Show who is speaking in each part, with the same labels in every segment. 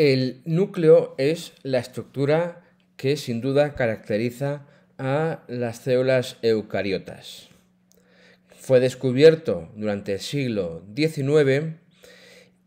Speaker 1: El núcleo es la estructura que sin duda caracteriza a las células eucariotas. Fue descubierto durante el siglo XIX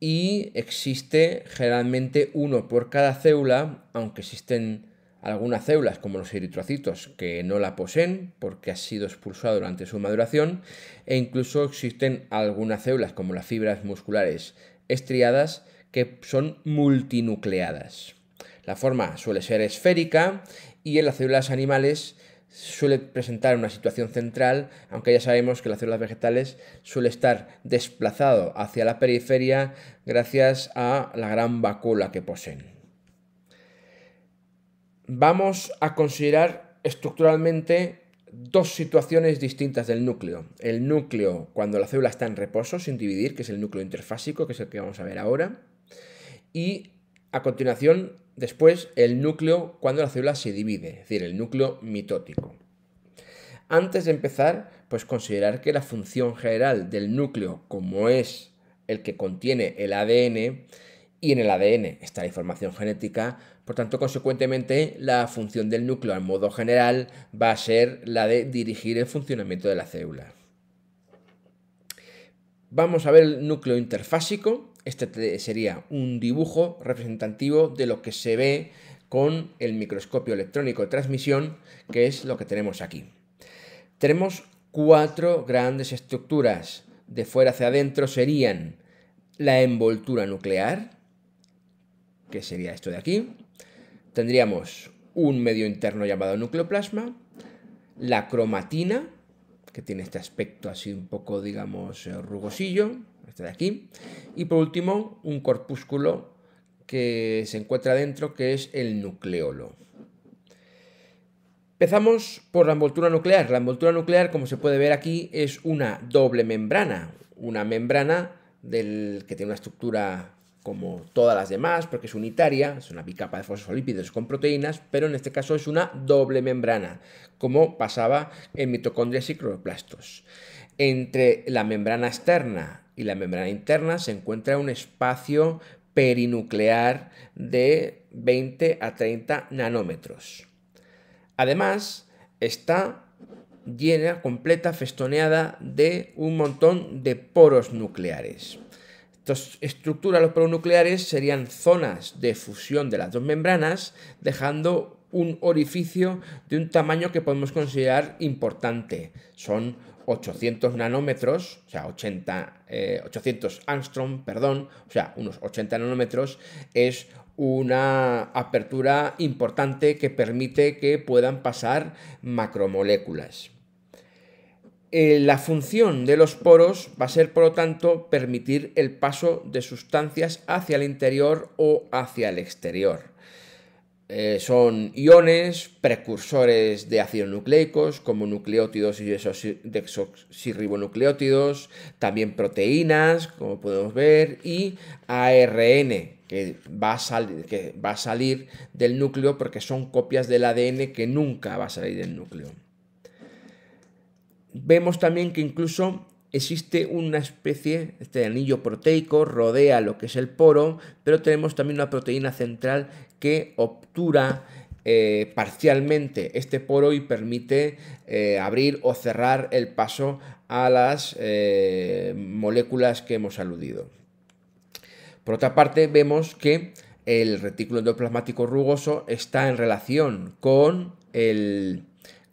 Speaker 1: y existe generalmente uno por cada célula, aunque existen algunas células como los eritrocitos que no la poseen porque ha sido expulsado durante su maduración, e incluso existen algunas células como las fibras musculares estriadas que son multinucleadas. La forma suele ser esférica y en las células animales suele presentar una situación central, aunque ya sabemos que las células vegetales suele estar desplazado hacia la periferia gracias a la gran vacuola que poseen. Vamos a considerar estructuralmente dos situaciones distintas del núcleo. El núcleo cuando la célula está en reposo sin dividir, que es el núcleo interfásico, que es el que vamos a ver ahora, y a continuación, después, el núcleo cuando la célula se divide, es decir, el núcleo mitótico. Antes de empezar, pues considerar que la función general del núcleo, como es el que contiene el ADN, y en el ADN está la información genética, por tanto, consecuentemente, la función del núcleo al modo general va a ser la de dirigir el funcionamiento de la célula. Vamos a ver el núcleo interfásico. Este sería un dibujo representativo de lo que se ve con el microscopio electrónico de transmisión, que es lo que tenemos aquí. Tenemos cuatro grandes estructuras. De fuera hacia adentro serían la envoltura nuclear, que sería esto de aquí. Tendríamos un medio interno llamado nucleoplasma, la cromatina, que tiene este aspecto así un poco, digamos, rugosillo, este de aquí, y por último un corpúsculo que se encuentra dentro, que es el nucleolo. Empezamos por la envoltura nuclear. La envoltura nuclear, como se puede ver aquí, es una doble membrana, una membrana que tiene una estructura como todas las demás, porque es unitaria, es una bicapa de fosfolípidos con proteínas, pero en este caso es una doble membrana, como pasaba en mitocondrias y cloroplastos. Entre la membrana externa y la membrana interna se encuentra un espacio perinuclear de 20 a 30 nanómetros. Además, está llena, completa, festoneada de un montón de poros nucleares. Esta estructura de los poros nucleares serían zonas de fusión de las dos membranas, dejando un orificio de un tamaño que podemos considerar importante. Son 800 nanómetros, o sea, 800 angstrom, perdón, o sea, unos 80 nanómetros, es una apertura importante que permite que puedan pasar macromoléculas. La función de los poros va a ser, por lo tanto, permitir el paso de sustancias hacia el interior o hacia el exterior. Son iones, precursores de ácidos nucleicos, como nucleótidos y desoxirribonucleótidos, también proteínas, como podemos ver, y ARN, que va a salir del núcleo porque son copias del ADN que nunca va a salir del núcleo. Vemos también que incluso existe una especie, este anillo proteico rodea lo que es el poro, pero tenemos también una proteína central que obtura parcialmente este poro y permite abrir o cerrar el paso a las moléculas que hemos aludido. Por otra parte, vemos que el retículo endoplasmático rugoso está en relación con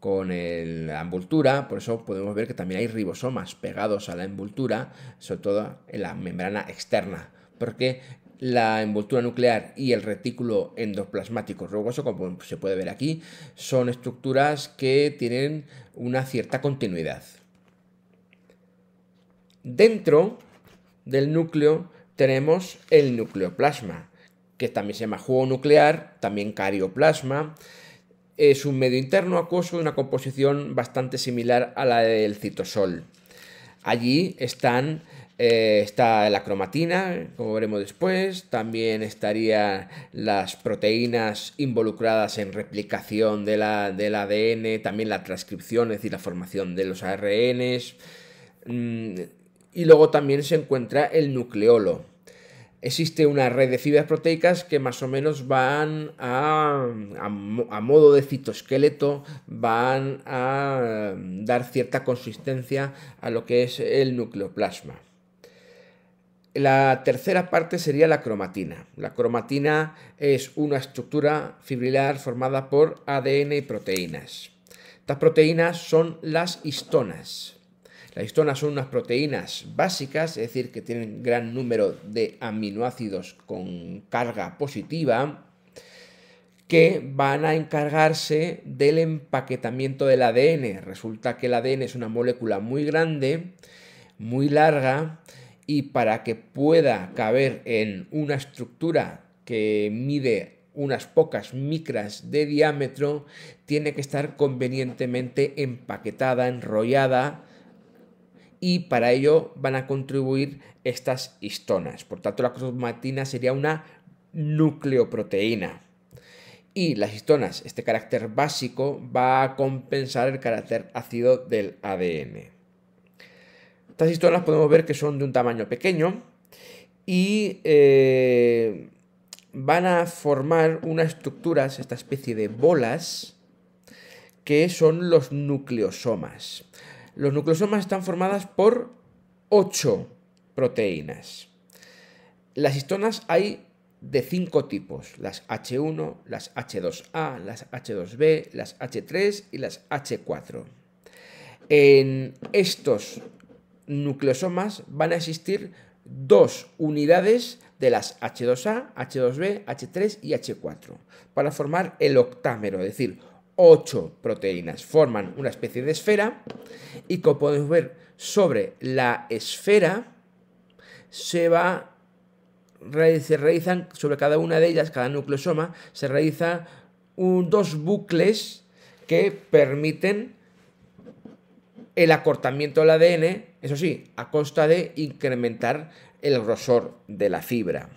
Speaker 1: la envoltura, por eso podemos ver que también hay ribosomas pegados a la envoltura, sobre todo en la membrana externa, porque la envoltura nuclear y el retículo endoplasmático rugoso, como se puede ver aquí, son estructuras que tienen una cierta continuidad. Dentro del núcleo tenemos el nucleoplasma, que también se llama jugo nuclear, también carioplasma. Es un medio interno acuoso de una composición bastante similar a la del citosol. Allí está la cromatina, como veremos después, también estarían las proteínas involucradas en replicación del ADN, también la transcripción, es decir, la formación de los ARNs, y luego también se encuentra el nucleolo. Existe una red de fibras proteicas que más o menos van a modo de citoesqueleto, van a dar cierta consistencia a lo que es el nucleoplasma. La tercera parte sería la cromatina. La cromatina es una estructura fibrilar formada por ADN y proteínas. Estas proteínas son las histonas. Las histonas son unas proteínas básicas, es decir, que tienen gran número de aminoácidos con carga positiva, que van a encargarse del empaquetamiento del ADN. Resulta que el ADN es una molécula muy grande, muy larga, y para que pueda caber en una estructura que mide unas pocas micras de diámetro, tiene que estar convenientemente empaquetada, enrollada, y para ello van a contribuir estas histonas. Por tanto, la cromatina sería una nucleoproteína. Y las histonas, este carácter básico, va a compensar el carácter ácido del ADN. Estas histonas podemos ver que son de un tamaño pequeño y van a formar unas estructuras, esta especie de bolas, que son los nucleosomas. Los nucleosomas están formadas por 8 proteínas. Las histonas hay de 5 tipos: las H1, las H2A, las H2B, las H3 y las H4. En estos nucleosomas van a existir 2 unidades de las H2A, H2B, H3 y H4 para formar el octámero, es decir, 8 proteínas forman una especie de esfera, y como podemos ver sobre la esfera se realizan sobre cada una de ellas, cada nucleosoma, se realizan 2 bucles que permiten el acortamiento del ADN, eso sí, a costa de incrementar el grosor de la fibra.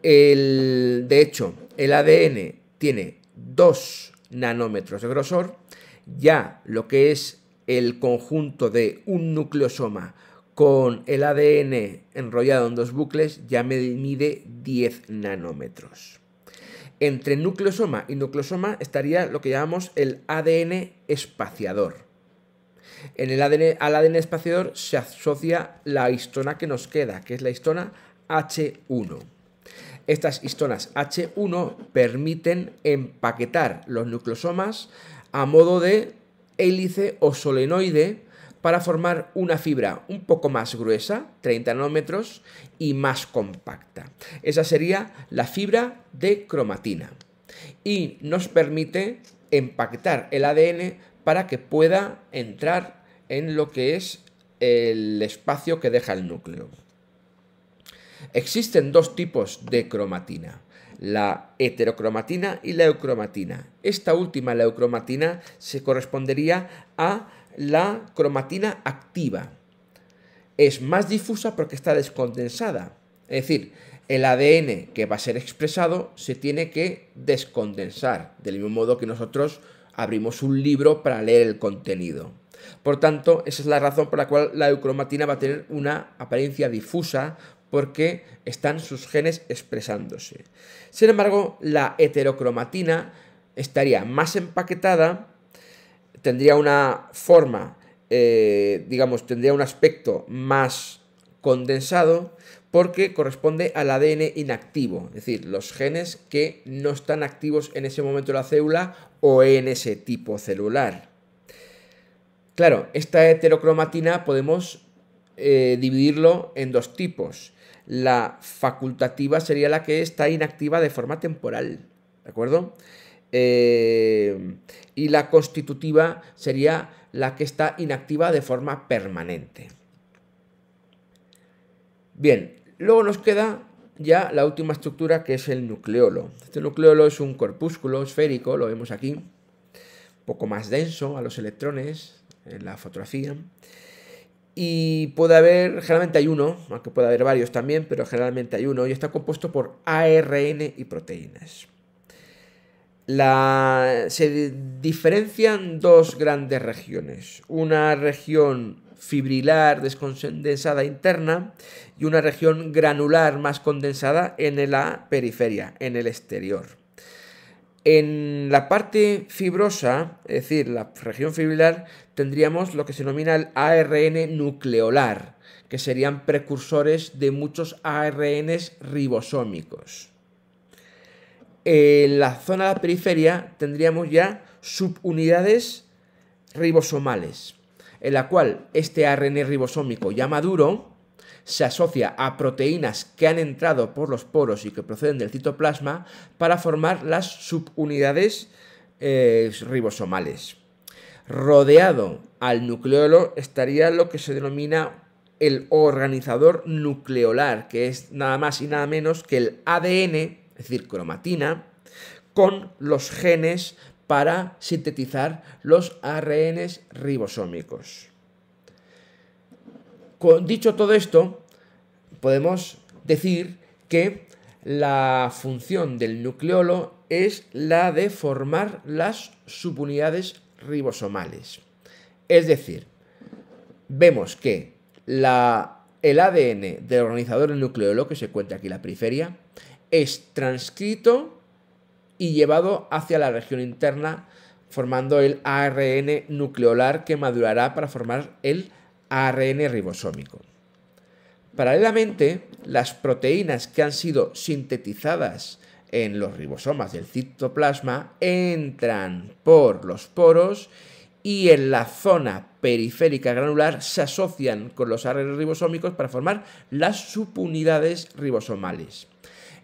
Speaker 1: De hecho, el ADN tiene 2 nanómetros de grosor, ya lo que es el conjunto de un nucleosoma con el ADN enrollado en 2 bucles ya mide 10 nanómetros. Entre nucleosoma y nucleosoma estaría lo que llamamos el ADN espaciador. Al ADN espaciador se asocia la histona que nos queda, que es la histona H1. Estas histonas H1 permiten empaquetar los nucleosomas a modo de hélice o solenoide para formar una fibra un poco más gruesa, 30 nanómetros, y más compacta. Esa sería la fibra de cromatina. Y nos permite empaquetar el ADN para que pueda entrar en lo que es el espacio que deja el núcleo. Existen 2 tipos de cromatina: la heterocromatina y la eucromatina. Esta última, la eucromatina, se correspondería a la cromatina activa. Es más difusa porque está descondensada. Es decir, el ADN que va a ser expresado se tiene que descondensar, del mismo modo que nosotros abrimos un libro para leer el contenido. Por tanto, esa es la razón por la cual la eucromatina va a tener una apariencia difusa, porque están sus genes expresándose. Sin embargo, la heterocromatina estaría más empaquetada, tendría una forma, tendría un aspecto más condensado, porque corresponde al ADN inactivo, es decir, los genes que no están activos en ese momento de la célula o en ese tipo celular. Claro, esta heterocromatina podemos dividirlo en 2 tipos. La facultativa sería la que está inactiva de forma temporal, ¿de acuerdo? Y la constitutiva sería la que está inactiva de forma permanente. Bien, luego nos queda ya la última estructura, que es el nucleolo. Este nucleolo es un corpúsculo esférico, lo vemos aquí, un poco más denso a los electrones en la fotografía. Y puede haber, generalmente hay uno, aunque puede haber varios también, pero generalmente hay uno, y está compuesto por ARN y proteínas. Se diferencian 2 grandes regiones. Una región fibrilar descondensada interna y una región granular más condensada en la periferia, en el exterior. En la parte fibrosa, es decir, la región fibrilar, tendríamos lo que se denomina el ARN nucleolar, que serían precursores de muchos ARNs ribosómicos. En la zona de la periferia tendríamos ya subunidades ribosomales, en la cual este ARN ribosómico ya maduro se asocia a proteínas que han entrado por los poros y que proceden del citoplasma para formar las subunidades ribosomales. Rodeado al nucleolo estaría lo que se denomina el organizador nucleolar, que es nada más y nada menos que el ADN, es decir, cromatina, con los genes para sintetizar los ARNs ribosómicos. Dicho todo esto, podemos decir que la función del nucleolo es la de formar las subunidades ribosomales. Es decir, vemos que el ADN del organizador del nucleolo, que se encuentra aquí en la periferia, es transcrito y llevado hacia la región interna, formando el ARN nucleolar que madurará para formar el ARN ribosómico. Paralelamente, las proteínas que han sido sintetizadas en los ribosomas del citoplasma entran por los poros y en la zona periférica granular se asocian con los ARN ribosómicos para formar las subunidades ribosomales.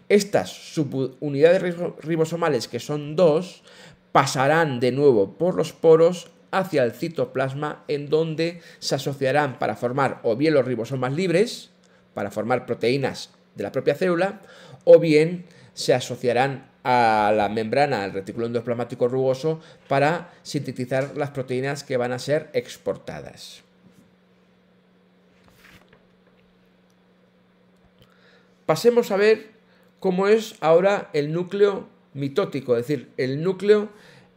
Speaker 1: Estas subunidades ribosomales, que son dos, pasarán de nuevo por los poros hacia el citoplasma, en donde se asociarán para formar o bien los ribosomas libres, para formar proteínas de la propia célula, o bien se asociarán a la membrana del retículo endoplasmático rugoso para sintetizar las proteínas que van a ser exportadas. Pasemos a ver cómo es ahora el núcleo mitótico, es decir, el núcleo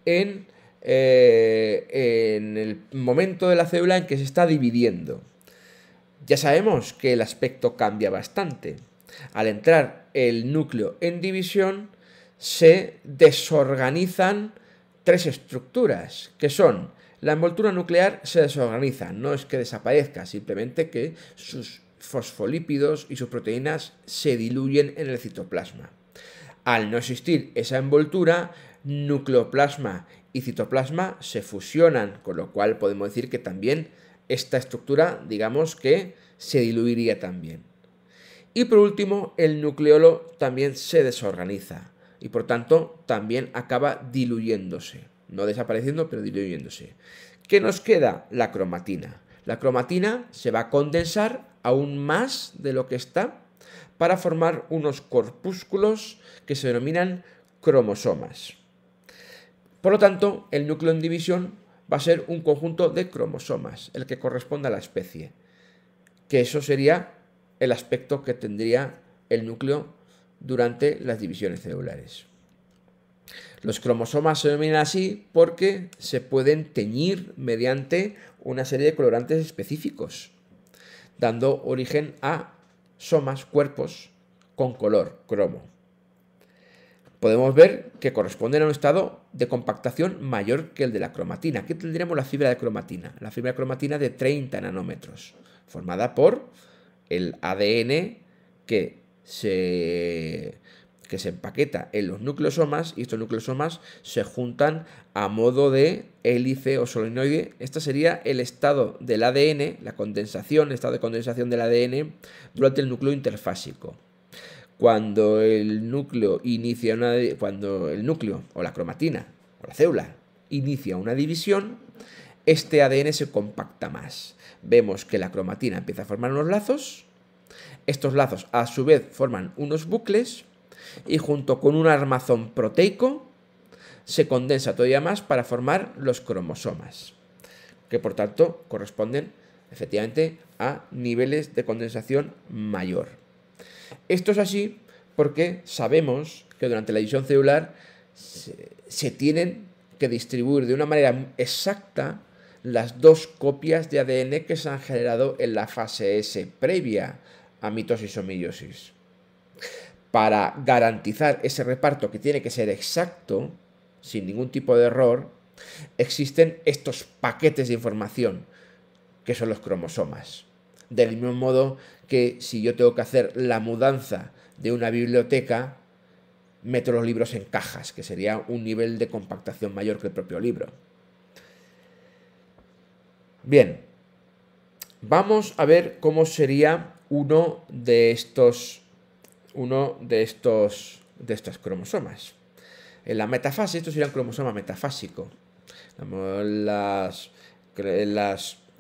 Speaker 1: en el momento de la célula en que se está dividiendo. Ya sabemos que el aspecto cambia bastante. Al entrar el núcleo en división, se desorganizan tres estructuras, que son: la envoltura nuclear se desorganiza, no es que desaparezca, simplemente que sus fosfolípidos y sus proteínas se diluyen en el citoplasma. Al no existir esa envoltura, nucleoplasma y citoplasma se fusionan, con lo cual podemos decir que también esta estructura, digamos que se diluiría también. Y por último, el nucleolo también se desorganiza y por tanto también acaba diluyéndose, no desapareciendo, pero diluyéndose. ¿Qué nos queda? La cromatina. La cromatina se va a condensar aún más de lo que está para formar unos corpúsculos que se denominan cromosomas. Por lo tanto, el núcleo en división va a ser un conjunto de cromosomas, el que corresponde a la especie, que eso sería el aspecto que tendría el núcleo durante las divisiones celulares. Los cromosomas se denominan así porque se pueden teñir mediante una serie de colorantes específicos, dando origen a somas, cuerpos con color cromo. Podemos ver que corresponden a un estado de compactación mayor que el de la cromatina. Aquí tendríamos la fibra de cromatina. La fibra de cromatina de 30 nanómetros, formada por el ADN que se empaqueta en los nucleosomas, y estos nucleosomas se juntan a modo de hélice o solenoide. Este sería el estado del ADN, la condensación, el estado de condensación del ADN durante el núcleo interfásico. Cuando el núcleo o la cromatina o la célula inicia una división, este ADN se compacta más. Vemos que la cromatina empieza a formar unos lazos, estos lazos a su vez forman unos bucles y junto con un armazón proteico se condensa todavía más para formar los cromosomas, que por tanto corresponden efectivamente a niveles de condensación mayor. Esto es así porque sabemos que durante la división celular se tienen que distribuir de una manera exacta las dos copias de ADN que se han generado en la fase S previa a mitosis o meiosis. Para garantizar ese reparto que tiene que ser exacto, sin ningún tipo de error, existen estos paquetes de información, que son los cromosomas. Del mismo modo que si yo tengo que hacer la mudanza de una biblioteca, meto los libros en cajas, que sería un nivel de compactación mayor que el propio libro. Bien, vamos a ver cómo sería uno de estos cromosomas. En la metafase, esto sería un cromosoma metafásico.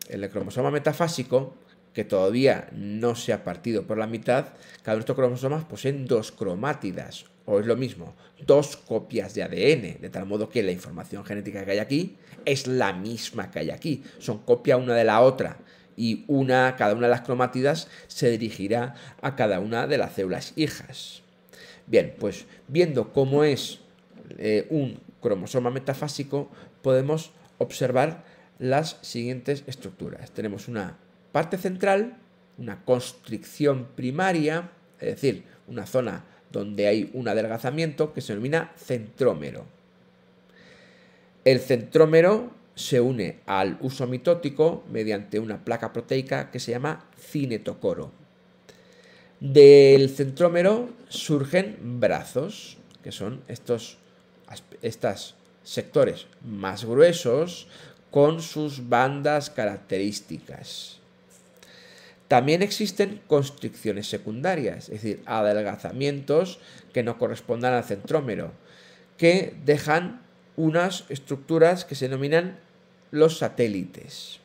Speaker 1: El cromosoma metafásico, que todavía no se ha partido por la mitad, cada uno de estos cromosomas poseen dos cromátidas, o es lo mismo, dos copias de ADN, de tal modo que la información genética que hay aquí es la misma que hay aquí, son copia una de la otra, y cada una de las cromátidas se dirigirá a cada una de las células hijas. Bien, pues viendo cómo es un cromosoma metafásico, podemos observar las siguientes estructuras. Tenemos una parte central, una constricción primaria, es decir, una zona donde hay un adelgazamiento que se denomina centrómero. El centrómero se une al uso mitótico mediante una placa proteica que se llama cinetocoro. Del centrómero surgen brazos, que son estos sectores más gruesos con sus bandas características. También existen constricciones secundarias, es decir, adelgazamientos que no correspondan al centrómero, que dejan unas estructuras que se denominan los satélites.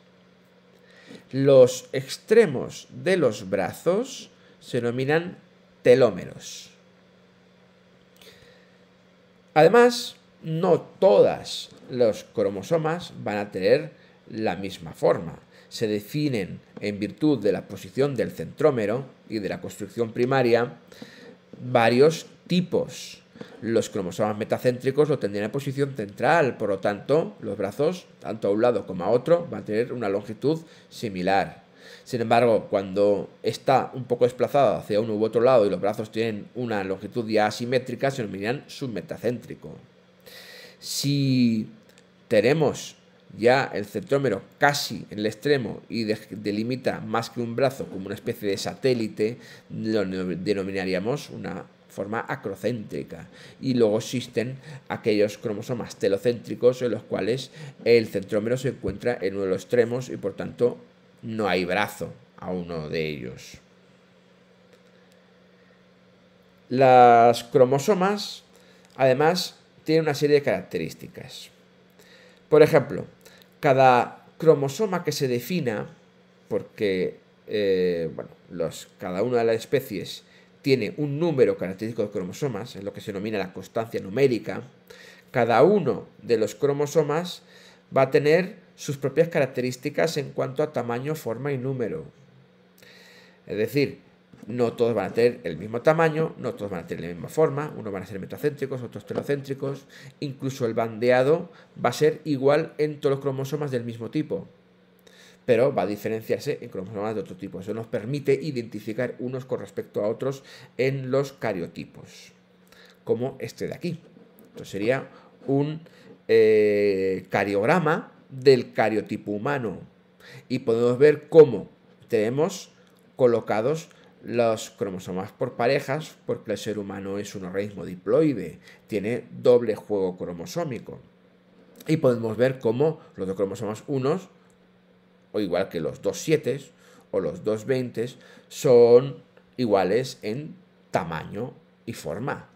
Speaker 1: Los extremos de los brazos se denominan telómeros. Además, no todos los cromosomas van a tener la misma forma. Se definen en virtud de la posición del centrómero y de la construcción primaria varios tipos. Los cromosomas metacéntricos lo tendrán en posición central, por lo tanto, los brazos, tanto a un lado como a otro, van a tener una longitud similar. Sin embargo, cuando está un poco desplazado hacia uno u otro lado y los brazos tienen una longitud ya asimétrica, se denominan submetacéntrico. Si tenemos ya el centrómero casi en el extremo y delimita más que un brazo como una especie de satélite, lo denominaríamos una forma acrocéntrica. Y luego existen aquellos cromosomas telocéntricos en los cuales el centrómero se encuentra en uno de los extremos y por tanto no hay brazo a uno de ellos. Las cromosomas, además, tienen una serie de características. Por ejemplo, cada cromosoma que se defina, porque cada una de las especies tiene un número característico de cromosomas, es lo que se denomina la constancia numérica, cada uno de los cromosomas va a tener sus propias características en cuanto a tamaño, forma y número. Es decir, no todos van a tener el mismo tamaño, no todos van a tener la misma forma, unos van a ser metacéntricos, otros telocéntricos, incluso el bandeado va a ser igual en todos los cromosomas del mismo tipo, pero va a diferenciarse en cromosomas de otro tipo. Eso nos permite identificar unos con respecto a otros en los cariotipos, como este de aquí. Esto sería un cariograma del cariotipo humano y podemos ver cómo tenemos colocados los cromosomas por parejas, porque el ser humano es un organismo diploide, tiene doble juego cromosómico. Y podemos ver cómo los dos cromosomas unos, o igual que los dos 7 o los dos 20, son iguales en tamaño y forma.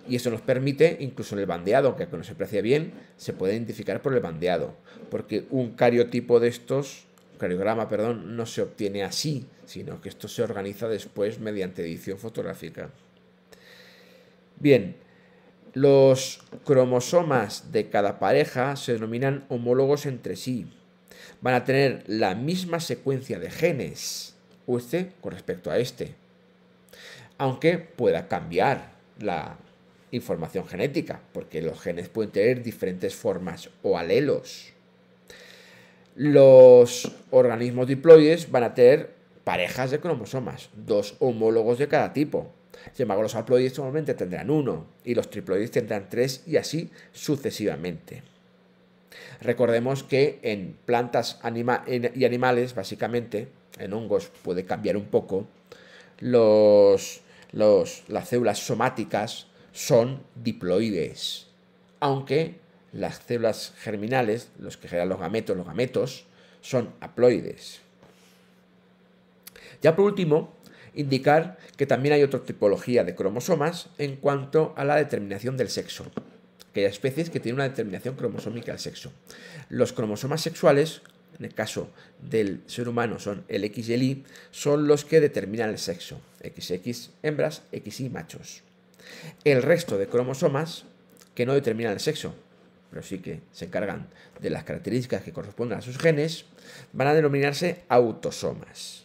Speaker 1: Y eso nos permite, incluso en el bandeado, aunque no se aprecia bien, se puede identificar por el bandeado, porque un cariotipo de estos, cariograma, perdón, no se obtiene así, sino que esto se organiza después mediante edición fotográfica. Bien, los cromosomas de cada pareja se denominan homólogos entre sí. Van a tener la misma secuencia de genes, este con respecto a este, aunque pueda cambiar la información genética, porque los genes pueden tener diferentes formas o alelos. Los organismos diploides van a tener parejas de cromosomas, 2 homólogos de cada tipo. Sin embargo, los haploides normalmente tendrán 1 y los triploides tendrán 3 y así sucesivamente. Recordemos que en plantas y animales, básicamente, en hongos puede cambiar un poco, las células somáticas son diploides, aunque las células germinales, los que generan los gametos, son haploides. Ya por último, indicar que también hay otra tipología de cromosomas en cuanto a la determinación del sexo, que hay especies que tienen una determinación cromosómica del sexo. Los cromosomas sexuales, en el caso del ser humano son el X y el Y, son los que determinan el sexo, XX hembras, XY machos. El resto de cromosomas, que no determinan el sexo, pero sí que se encargan de las características que corresponden a sus genes, van a denominarse autosomas.